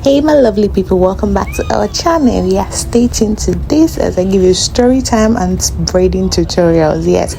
Hey my lovely people, welcome back to our channel. Yes, stay tuned to this as I give you story time and braiding tutorials. Yes,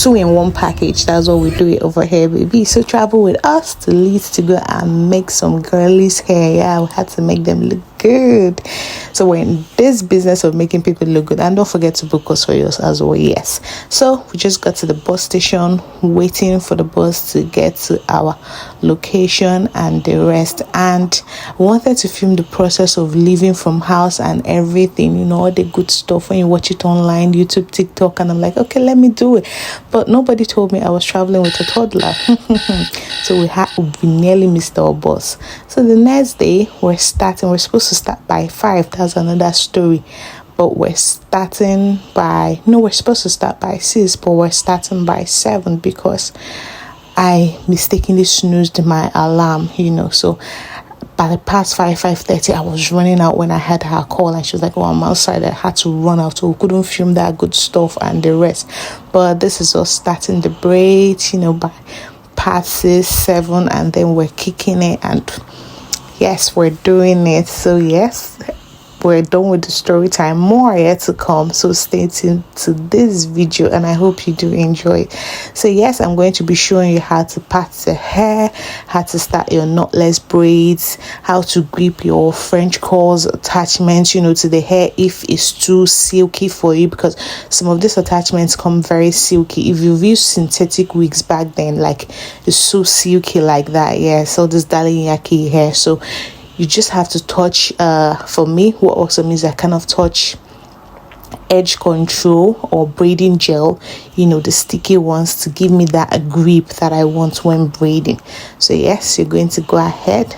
two in one package. That's what we do it over here, baby. So travel with us to Leeds to go and make some girlies hair. Yeah, we had to make them look good. So we're in this business of making people look good, and don't forget to book us for yours as well. Yes, so we just got to the bus station, waiting for the bus to get to our location and the rest. And I wanted to film the process of leaving from house and everything, you know, all the good stuff when you watch it online, YouTube, TikTok, and I'm like, okay, let me do it. But nobody told me I was traveling with a toddler. So we nearly missed our bus. So the next day we're supposed to start by 5. That's another story. But we're supposed to start by 6, but we're starting by 7 because I mistakenly snoozed my alarm, you know. So by the past 5:30, I was running out when I had her call, and she was like, oh, I'm outside. I had to run out, so we couldn't film that good stuff and the rest. But this is us starting the braids, you know, by past 6, 7, and then we're kicking it, and yes, we're doing it. So yes, we're done with the story time. More yet to come, so stay tuned to this video and I hope you do enjoy it. So yes, I'm going to be showing you how to part the hair, how to start your knotless braids, how to grip your French curls attachments, you know, to the hair if it's too silky for you, because some of these attachments come very silky. If you've used synthetic wigs back then, like it's so silky like that. Yeah, so this darling yaki hair, so you just have to touch, for me, what also means I kind of touch edge control or braiding gel, you know, the sticky ones, to give me that grip that I want when braiding. So yes, you're going to go ahead,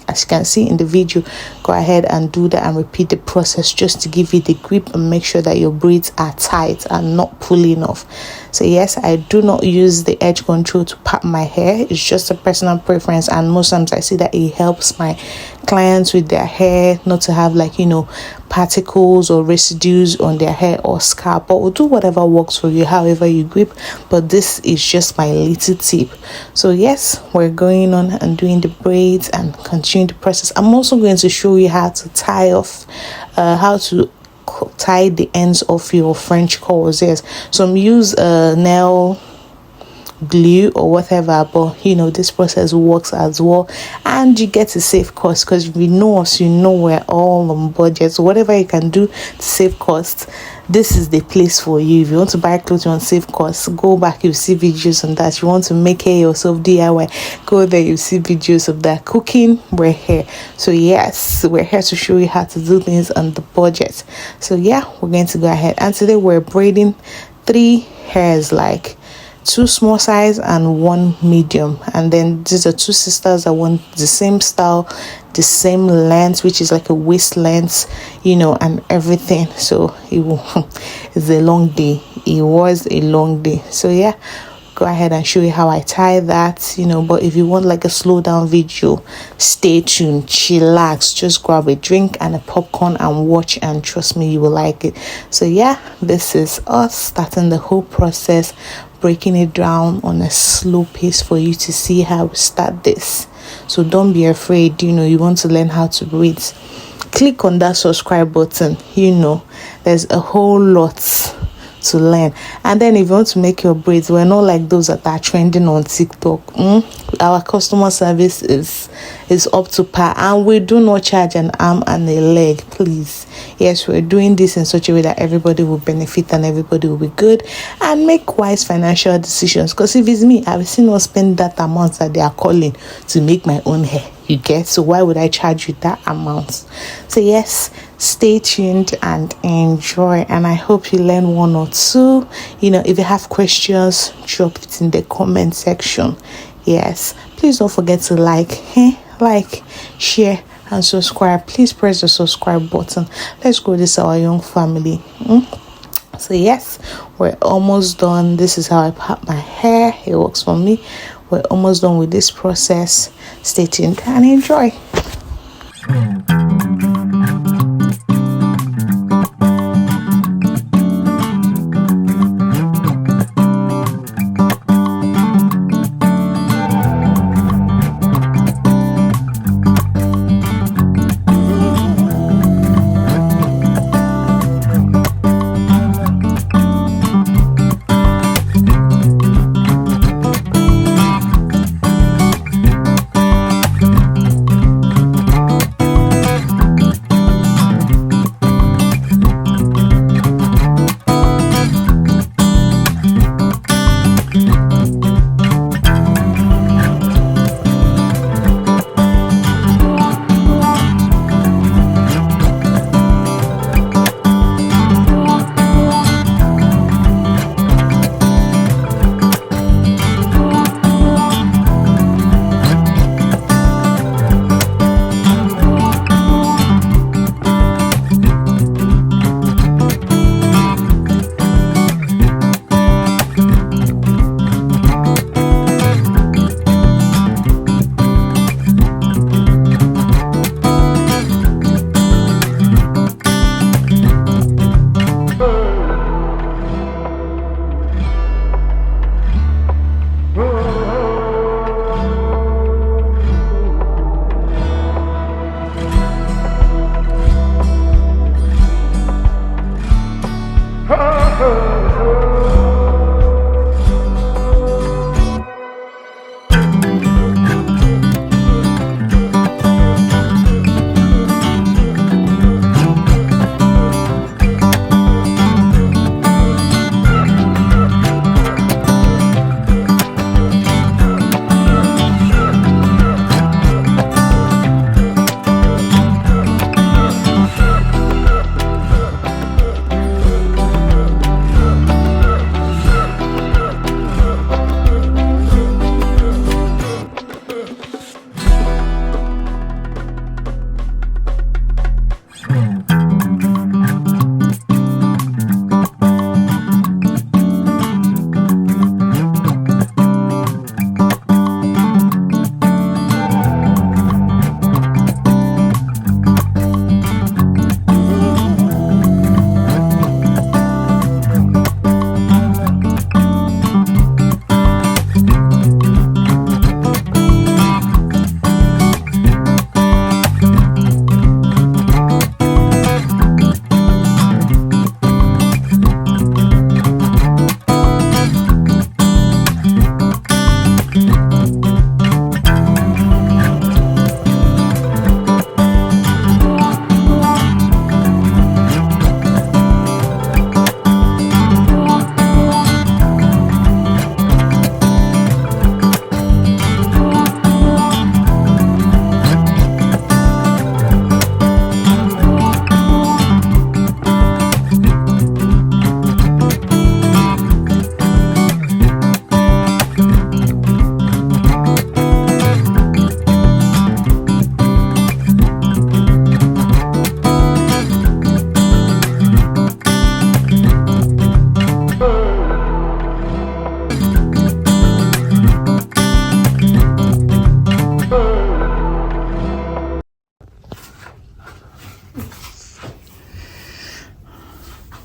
as you can see in the video, go ahead and do that and repeat the process just to give you the grip and make sure that your braids are tight and not pulling off. So yes, I do not use the edge control to part my hair. It's just a personal preference, and most times I see that it helps my clients with their hair not to have, like, you know, particles or residues on their hair or scalp. But we'll do whatever works for you, however you grip, but this is just my little tip. So yes, we're going on and doing the braids and continue the process. I'm also going to show you how to tie off, how to tie the ends of your French curls. Yes, some use nail glue or whatever, but you know, this process works as well, and you get to save costs, because if you know us, you know we're all on budget. So whatever you can do to save costs, this is the place for you. If you want to buy clothes, you want to save costs, go back, you see videos on that. You want to make hair yourself, DIY, go there, you see videos of that. Cooking, we're here. So yes, we're here to show you how to do things on the budget. So yeah, we're going to go ahead, and today we're braiding 3 hairs, like 2 small size and 1 medium, and then these are 2 sisters that want the same style, the same length, which is like a waist length, you know, and everything. So it's a long day. It was a long day. So yeah, go ahead and show you how I tie that, you know. But if you want like a slow down video, stay tuned, chillax, just grab a drink and a popcorn and watch, and trust me, you will like it. So yeah, this is us starting the whole process, breaking it down on a slow pace for you to see how we start this. So don't be afraid, you know, you want to learn how to braid, click on that subscribe button. You know, there's a whole lot to learn. And then if you want to make your braids, we're not like those that are trending on TikTok. Our customer service is up to par, and we do not charge an arm and a leg, please. Yes, we're doing this in such a way that everybody will benefit and everybody will be good and make wise financial decisions. Because if it's me, I will still not spend that amount that they are calling to make my own hair, you get. So why would I charge you that amount? So yes, stay tuned and enjoy, and I hope you learn 1 or 2. You know, if you have questions, drop it in the comment section. Yes, please don't forget to like, share and subscribe. Please press the subscribe button. Let's grow this our young family. So yes, we're almost done. This is how I part my hair. It works for me. We're almost done with this process. Stay tuned and enjoy.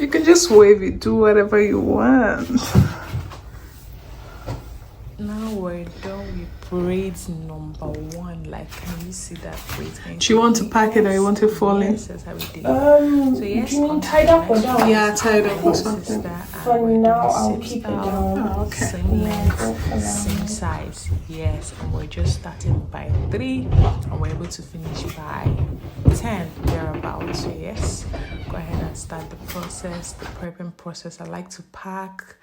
You can just wave it, do whatever you want. Now we're done with braids number 1. Like, can you see that braid? Do you want to pack it or you want it falling? Yes, that's how we did. So yes, do you mean tied up or down? Yeah, tied up or something. For now, I'll keep it down. Oh, okay. Same length, same size. Yes, and we're just starting by 3, and we're able to finish by 10 thereabouts. So yes, go ahead and start the process, the prepping process. I like to pack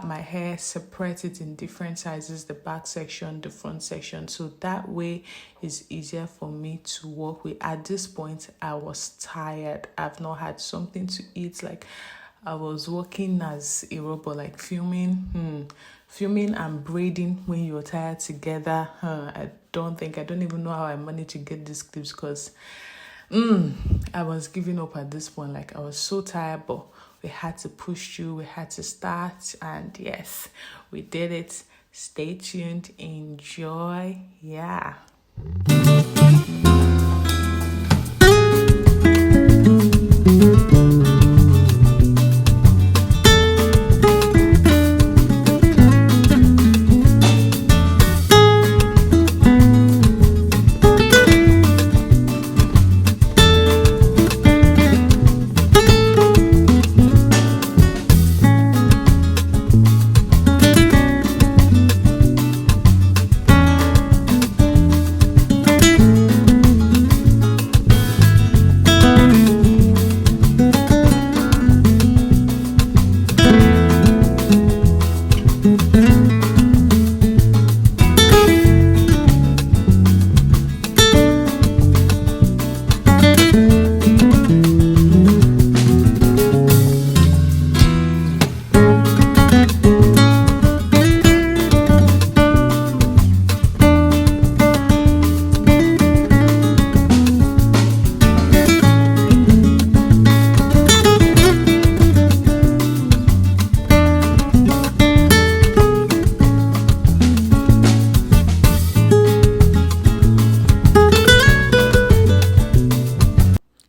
my hair, separate it in different sizes, the back section, the front section, so that way it's easier for me to work with. At this point, I was tired. I've not had something to eat. Like, I was working as a robot, like filming and braiding when you're tired together. I don't even know how I managed to get these clips, because I was giving up at this point. Like, I was so tired, but we had to push through, we had to start, and yes, we did it. Stay tuned, enjoy. Yeah.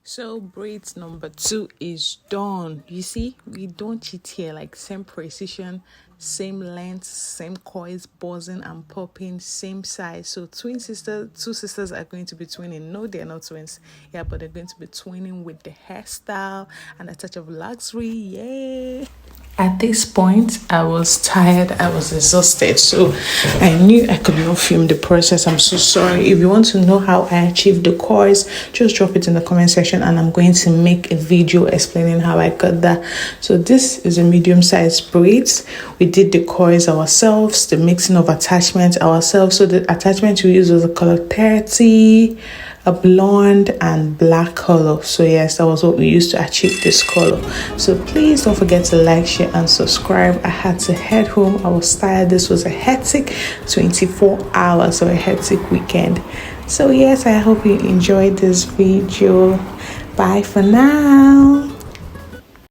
So braids number 2 is done. You see, we don't cheat here. Like, same precision, same length, same coils, buzzing and popping, same size. So two sisters are going to be twinning. No, they're not twins. Yeah, but they're going to be twinning with the hairstyle and a touch of luxury. Yay! At this point, I was tired, I was exhausted, so I knew I could not film the process. I'm so sorry. If you want to know how I achieved the coils, just drop it in the comment section and I'm going to make a video explaining how I got that. So this is a medium-sized braids. We did the coils ourselves, the mixing of attachments ourselves. So the attachment we used was the color 30, a blonde and black color. So yes, that was what we used to achieve this color. So please don't forget to like, share and subscribe. I had to head home. I was tired. This was a hectic 24 hours, so a hectic weekend. So yes, I hope you enjoyed this video. Bye for now.